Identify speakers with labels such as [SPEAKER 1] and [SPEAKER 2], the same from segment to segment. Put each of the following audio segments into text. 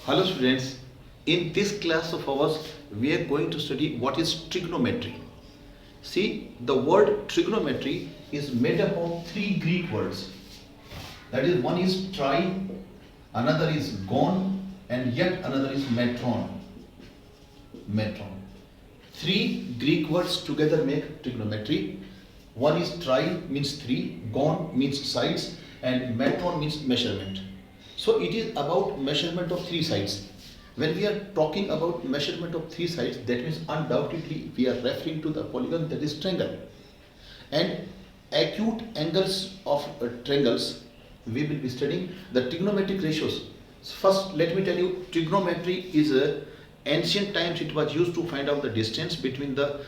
[SPEAKER 1] Hello students, in this class of ours we are going to study what is trigonometry. See, the word trigonometry is made up of three Greek words. That is, one is tri, another is gon, and yet another is metron. Metron. Three Greek words together make trigonometry. One is tri means three, gon means sides, and metron means measurement. So it is about measurement of three sides. When we are talking about measurement of three sides, that means undoubtedly we are referring to the polygon, that is triangle. And acute angles of triangles, we will be studying the trigonometric ratios. First, let me tell you, trigonometry is a ancient times it was used to find out the distance between the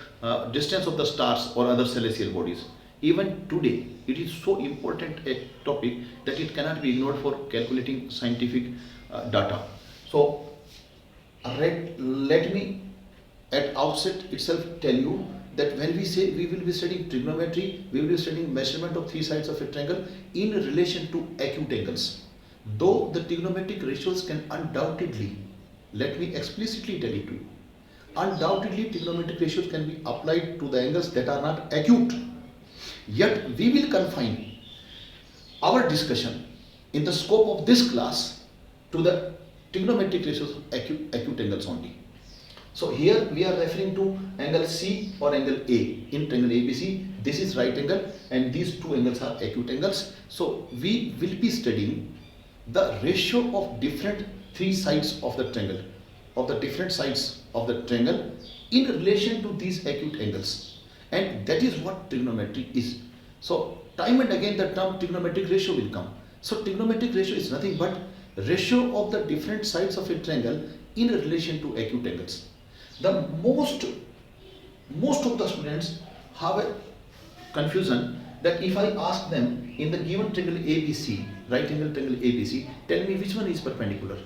[SPEAKER 1] distance of the stars or other celestial bodies. Even today, it is so important a topic that it cannot be ignored for calculating scientific data. So, let me at outset itself tell you that when we say we will be studying trigonometry, we will be studying measurement of three sides of a triangle in relation to acute angles. Though the trigonometric ratios can undoubtedly, let me explicitly tell it to you, undoubtedly trigonometric ratios can be applied to the angles that are not acute. Yet we will confine our discussion in the scope of this class to the trigonometric ratios of acute angles only. So here we are referring to angle C or angle A in triangle ABC. This is right angle and these two angles are acute angles. So we will be studying the ratio of different three sides of the triangle, of the different sides of the triangle in relation to these acute angles. And that is what trigonometry is. So time and again the term trigonometric ratio will come. So trigonometric ratio is nothing but ratio of the different sides of a triangle in relation to acute angles. The most of the students have a confusion that if I ask them in the given triangle ABC, right angle triangle ABC, tell me which one is perpendicular.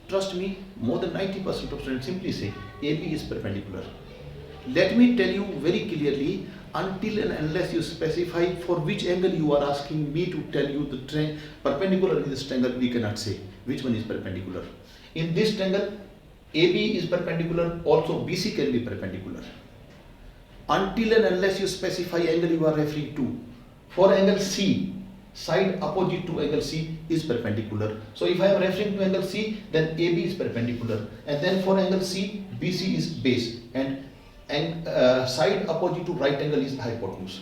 [SPEAKER 1] Trust me, more than 90% of students simply say AB is perpendicular. Let me tell you very clearly, until and unless you specify for which angle you are asking me to tell you the perpendicular in this triangle, we cannot say which one is perpendicular. In this triangle, AB is perpendicular, also BC can be perpendicular. Until and unless you specify angle you are referring to. For angle C, side opposite to angle C is perpendicular. So if I am referring to angle C, then AB is perpendicular. And then for angle C, BC is base. And side opposite to right angle is hypotenuse.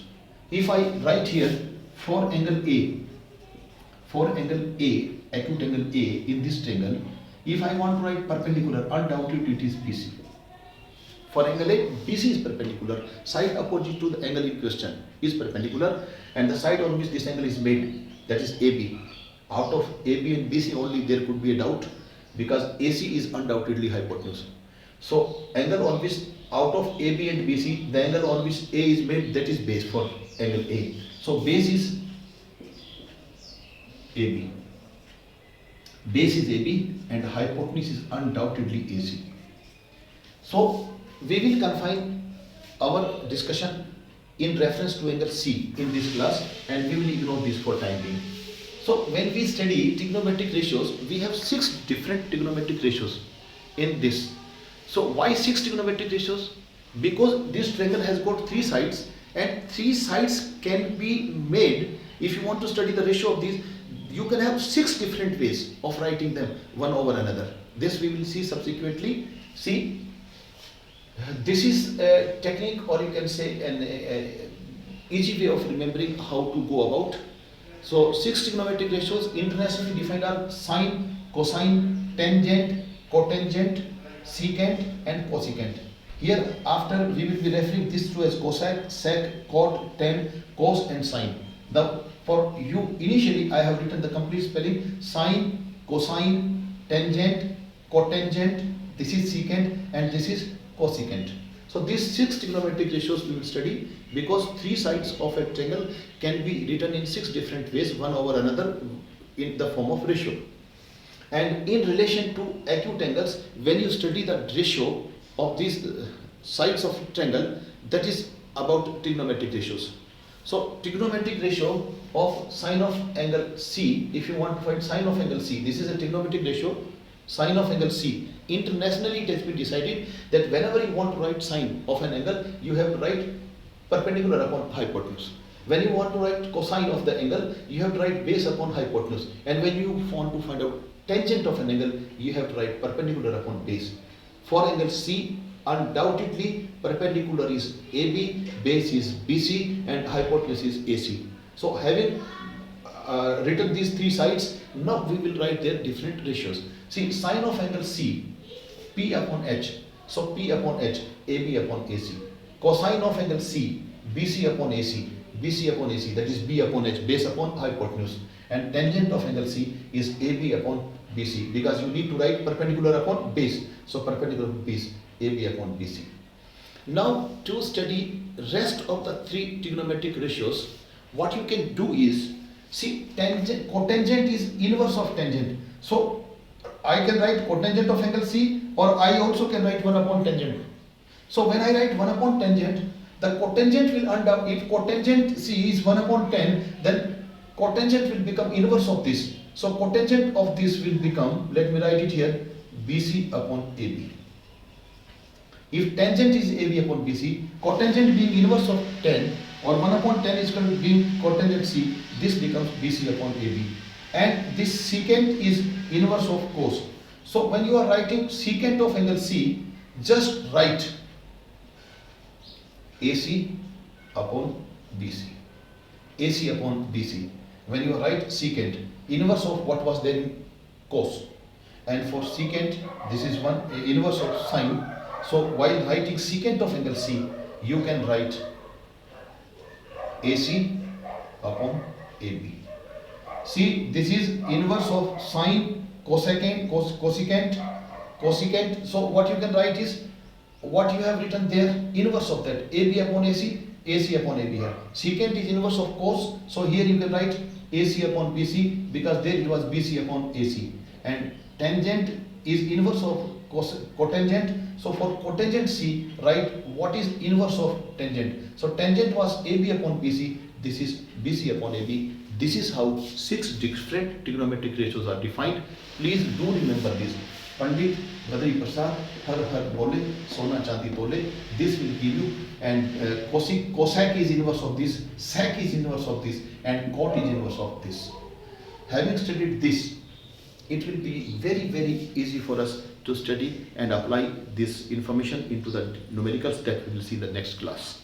[SPEAKER 1] If I write here for angle A, acute angle A in this triangle, if I want to write perpendicular, undoubtedly it is BC. For angle A, BC is perpendicular, side opposite to the angle in question is perpendicular, and the side on which this angle is made, that is AB. Out of AB and BC only there could be a doubt, because AC is undoubtedly hypotenuse. So angle on which out of AB and BC, the angle on which A is made, that is base for angle A. So base is AB. Base is AB and hypotenuse is undoubtedly AC. So we will confine our discussion in reference to angle C in this class, and we will ignore this for time being. So when we study trigonometric ratios, we have 6 different trigonometric ratios in this. So why 6 trigonometric ratios? Because this triangle has got 3 sides, and 3 sides can be made. If you want to study the ratio of these, you can have 6 different ways of writing them one over another. This we will see subsequently. See, this is a technique, or you can say an easy way of remembering how to go about. So 6 trigonometric ratios internationally defined are sine, cosine, tangent, cotangent, secant and cosecant. Here after we will be referring this to as cosec, sec, cot, tan, cos and sine. For you initially I have written the complete spelling: sine, cosine, tangent, cotangent, this is secant and this is cosecant. So these 6 trigonometric ratios we will study, because 3 sides of a triangle can be written in 6 different ways one over another in the form of ratio. And in relation to acute angles, when you study the ratio of these sides of triangle, that is about trigonometric ratios. So trigonometric ratio of sine of angle C, if you want to find sine of angle C, this is a trigonometric ratio Sine of angle C. Internationally it has been decided that whenever you want to write sine of an angle, you have to write perpendicular upon hypotenuse. When you want to write cosine of the angle, you have to write base upon hypotenuse. And when you want to find out tangent of an angle, you have to write perpendicular upon base. For angle C, undoubtedly perpendicular is AB, base is BC, and hypotenuse is AC. So having written these three sides, now we will write their different ratios. See, sine of angle C, P upon H. So P upon H, AB upon AC. Cosine of angle C, BC upon AC. BC upon AC, that is B upon H, base upon hypotenuse. And tangent of angle C is AB upon BC, because you need to write perpendicular upon base. So perpendicular upon base, AB upon BC. Now to study rest of the three trigonometric ratios, what you can do is, see, tangent, cotangent is inverse of tangent. So I can write cotangent of angle C, or I also can write 1 upon tangent. So when I write 1 upon tangent, the cotangent will if cotangent C is 1 upon 10, then cotangent will become inverse of this. So cotangent of this will become, let me write it here, BC upon AB. If tangent is AB upon BC, cotangent being inverse of 10, or 1 upon 10 is going to be cotangent C, this becomes BC upon AB. And this secant is inverse of cos. So when you are writing secant of angle C, just write AC upon BC. AC upon BC. When you write secant, inverse of what was there in cos. And for secant, this is one inverse of sine. So while writing secant of angle C, you can write AC upon AB. See, this is inverse of sine, cosecant, cosecant. So what you can write is, what you have written there, inverse of that, AB upon AC, AC upon AB here. Secant is inverse of cos, so here you can write AC upon BC, because there it was BC upon AC. And tangent is inverse of cotangent, so for cotangent C, write what is inverse of tangent. So tangent was AB upon BC, this is BC upon AB. This is how 6 different trigonometric ratios are defined. Please do remember this. Pandit Badri Prasad, har bole, sona chandi tole. This will give you, and cosec is inverse of this, sec is inverse of this, and cot is inverse of this. Having studied this, it will be very, very easy for us to study and apply this information into the numericals that we will see in the next class.